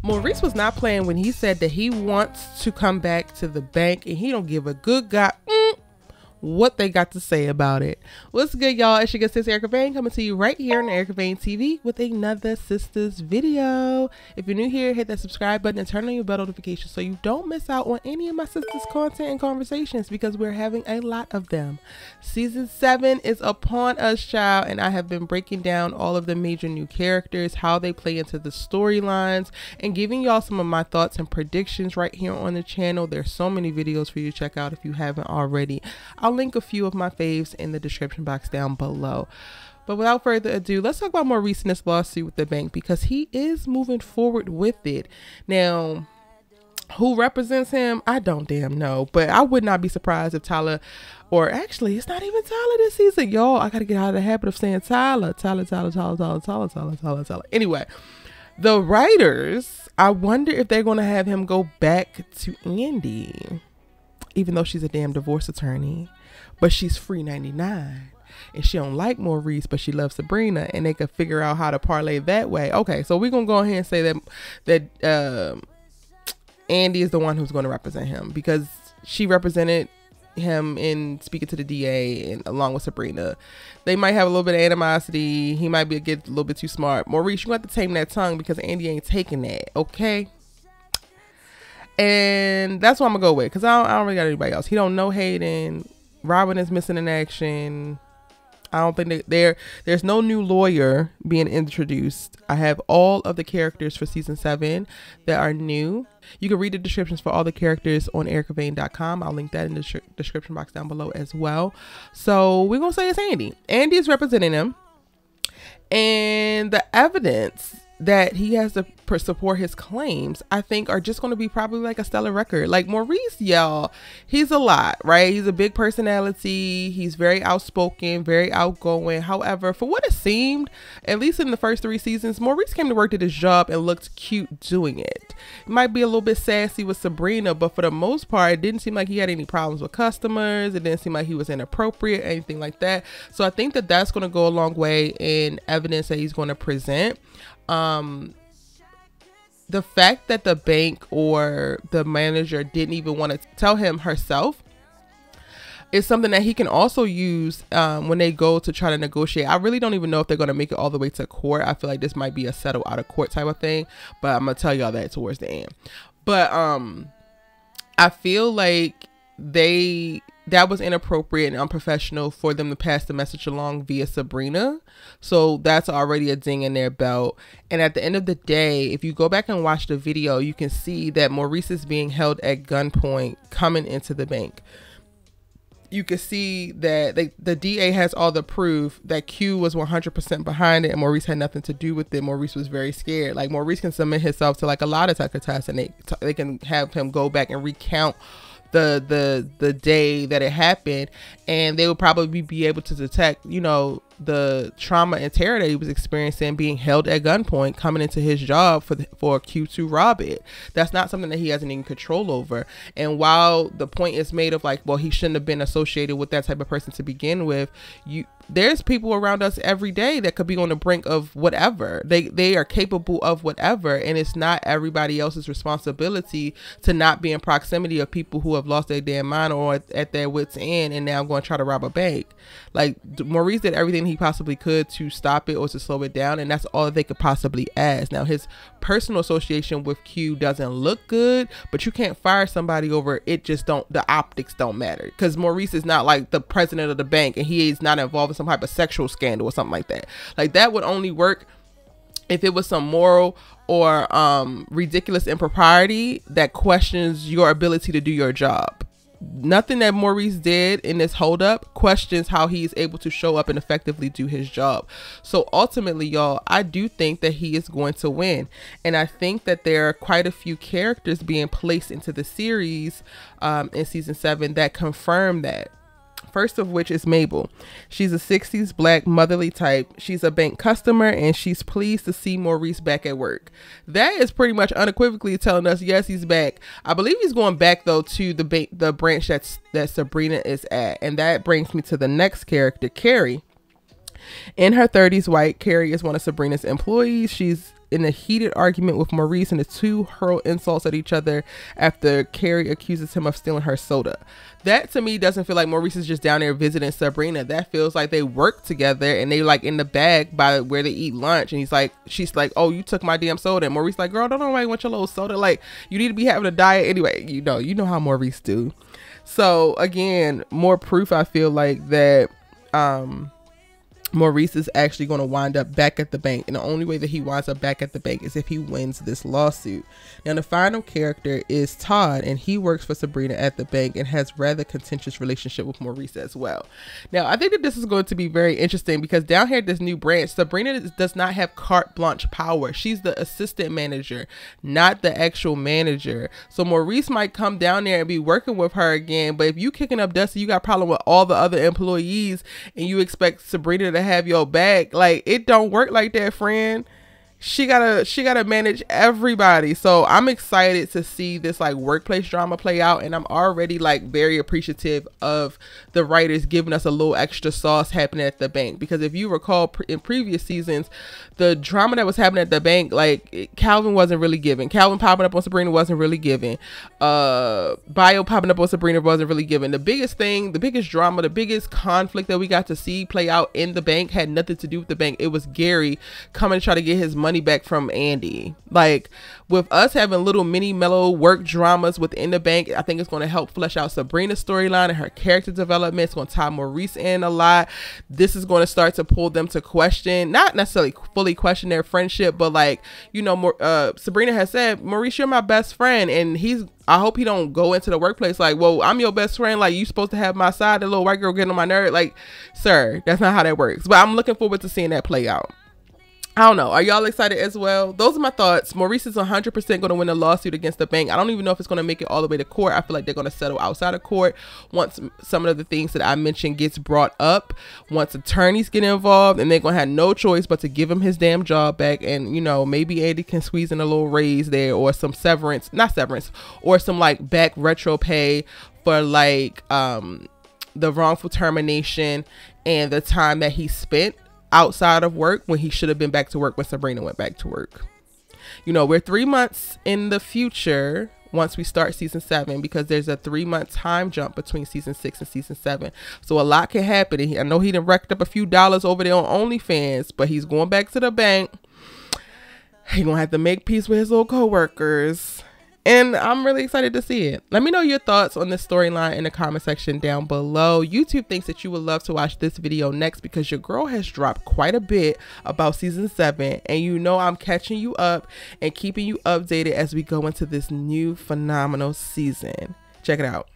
Maurice was not playing when he said that he wants to come back to the bank and he don't give a good god what they got to say about it. What's good, y'all? It's your good sis Erica Vane coming to you right here on Erica Vane TV with another Sistas video. If you're new here, hit that subscribe button and turn on your bell notifications so you don't miss out on any of my sisters content and conversations, because we're having a lot of them. Season 7 is upon us, child, and I have been breaking down all of the major new characters, how they play into the storylines, and giving y'all some of my thoughts and predictions right here on the channel. There's so many videos for you to check out if you haven't already. I'll link a few of my faves in the description box down below. But without further ado, let's talk about Maurice in this lawsuit with the bank, because he is moving forward with it. Now, who represents him? I don't damn know, but I would not be surprised if Tyler, or actually it's not even Tyler this season, y'all. I gotta get out of the habit of saying Tyler. Anyway, the writers, I wonder if they're gonna have him go back to Andi, even though she's a damn divorce attorney, but she's free 99 and she don't like Maurice, but she loves Sabrina, and they could figure out how to parlay that way. Okay, so we're gonna go ahead and say that Andi is the one who's going to represent him, because she represented him in speaking to the DA and along with Sabrina. They might have a little bit of animosity. He might get a little bit too smart. Maurice, you have to tame that tongue, because Andi ain't taking that, okay? And that's what I'm gonna go with, because I don't really got anybody else. He don't know Hayden. Robin is missing in action. I don't think there's no new lawyer being introduced. I have all of the characters for season 7 that are new. You can read the descriptions for all the characters on ericavane.com. I'll link that in the description box down below as well. So we're gonna say it's Andi. Andi is representing him, and the evidence that he has to support his claims, I think, are just going to be probably like a stellar record. Like Maurice, y'all, he's a lot, right? He's a big personality. He's very outspoken, very outgoing. However, for what it seemed, at least in the first 3 seasons, Maurice came to work at his job and looked cute doing it. He might be a little bit sassy with Sabrina, but for the most part, it didn't seem like he had any problems with customers. It didn't seem like he was inappropriate, anything like that. So I think that that's going to go a long way in evidence that he's going to present. The fact that the bank or the manager didn't even want to tell him herself is something that he can also use when they go to try to negotiate. I really don't even know if they're going to make it all the way to court. I feel like this might be a settle out of court type of thing, but I'm going to tell y'all that towards the end. But I feel like that was inappropriate and unprofessional for them to pass the message along via Sabrina. So that's already a ding in their belt. And at the end of the day, if you go back and watch the video, you can see that Maurice is being held at gunpoint coming into the bank. You can see that the DA has all the proof that Q was 100% behind it and Maurice had nothing to do with it. Maurice was very scared. Like, Maurice can submit himself to like a lot of type of tests, and they can have him go back and recount the day that it happened, and they would probably be able to detect, you know, the trauma and terror that he was experiencing, being held at gunpoint coming into his job for Q to rob it. That's not something that he has any control over. And while the point is made of like, well, he shouldn't have been associated with that type of person to begin with, there's people around us every day that could be on the brink of whatever. They are capable of whatever, and it's not everybody else's responsibility to not be in proximity of people who have lost their damn mind or at their wits end and now going to try to rob a bank. Like, Maurice did everything he possibly could to stop it or to slow it down, and that's all they could possibly ask. Now, his personal association with Q doesn't look good, but you can't fire somebody over it. Just the optics don't matter, because Maurice is not like the president of the bank and he is not involved in some type of sexual scandal or something like that. Like, that would only work if it was some moral or ridiculous impropriety that questions your ability to do your job. Nothing that Maurice did in this holdup questions how he's able to show up and effectively do his job. So ultimately, y'all, I do think that he is going to win. And I think that there are quite a few characters being placed into the series in season 7 that confirm that. First of which is Mabel. She's a 60s black motherly type. She's a bank customer and she's pleased to see Maurice back at work. That is pretty much unequivocally telling us, yes, he's back. I believe he's going back though to the branch that Sabrina is at. And that brings me to the next character, Carrie. In her 30s, white, Carrie is one of Sabrina's employees. She's in a heated argument with Maurice, and the two hurl insults at each other after Carrie accuses him of stealing her soda. That to me doesn't feel like Maurice is just down there visiting Sabrina. That feels like they work together and they like in the bag by where they eat lunch. And she's like, oh, you took my damn soda. And Maurice like, girl, don't nobody want your little soda. Like, you need to be having a diet anyway. You know how Maurice do. So again, more proof I feel like that Maurice is actually going to wind up back at the bank, and the only way that he winds up back at the bank is if he wins this lawsuit. Now the final character is Todd, and he works for Sabrina at the bank and has rather contentious relationship with Maurice as well. Now I think that this is going to be very interesting because down here at this new branch, Sabrina does not have carte blanche power. She's the assistant manager, not the actual manager. So Maurice might come down there and be working with her again, but if you kicking up dust, you got a problem with all the other employees and you expect Sabrina to have your back, like, it don't work like that, friend. She gotta manage everybody. So I'm excited to see this like workplace drama play out, and I'm already like very appreciative of the writers giving us a little extra sauce happening at the bank, because if you recall in previous seasons, the drama that was happening at the bank, like Calvin wasn't really giving. Calvin popping up on Sabrina wasn't really giving. Bio popping up on Sabrina wasn't really giving. The biggest drama, the biggest conflict that we got to see play out in the bank had nothing to do with the bank. It was Gary coming to try to get his money back from Andi. Like, with us having little mini mellow work dramas within the bank, I think it's going to help flesh out Sabrina's storyline and her character development. It's going to tie Maurice in a lot. This is going to start to pull them to question, not necessarily fully question their friendship, but like, Sabrina has said, Maurice, you're my best friend, and I hope he don't go into the workplace like, well, I'm your best friend, like, you supposed to have my side, the little white girl getting on my nerve. Like, sir, that's not how that works. But I'm looking forward to seeing that play out. I don't know. Are y'all excited as well? Those are my thoughts. Maurice is 100% going to win a lawsuit against the bank. I don't even know if it's going to make it all the way to court. I feel like they're going to settle outside of court once some of the things that I mentioned gets brought up, once attorneys get involved, and they're going to have no choice but to give him his damn job back. And, maybe Andi can squeeze in a little raise there, or some or some like back retro pay for like the wrongful termination and the time that he spent outside of work when he should have been back to work when Sabrina went back to work. We're 3 months in the future once we start season 7, because there's a 3-month time jump between season 6 and season 7. So a lot can happen. I know he done racked up a few dollars over there on OnlyFans, but he's going back to the bank. He's gonna have to make peace with his little co-workers. And I'm really excited to see it. Let me know your thoughts on this storyline in the comment section down below. YouTube thinks that you would love to watch this video next because your girl has dropped quite a bit about season 7. And I'm catching you up and keeping you updated as we go into this new phenomenal season. Check it out.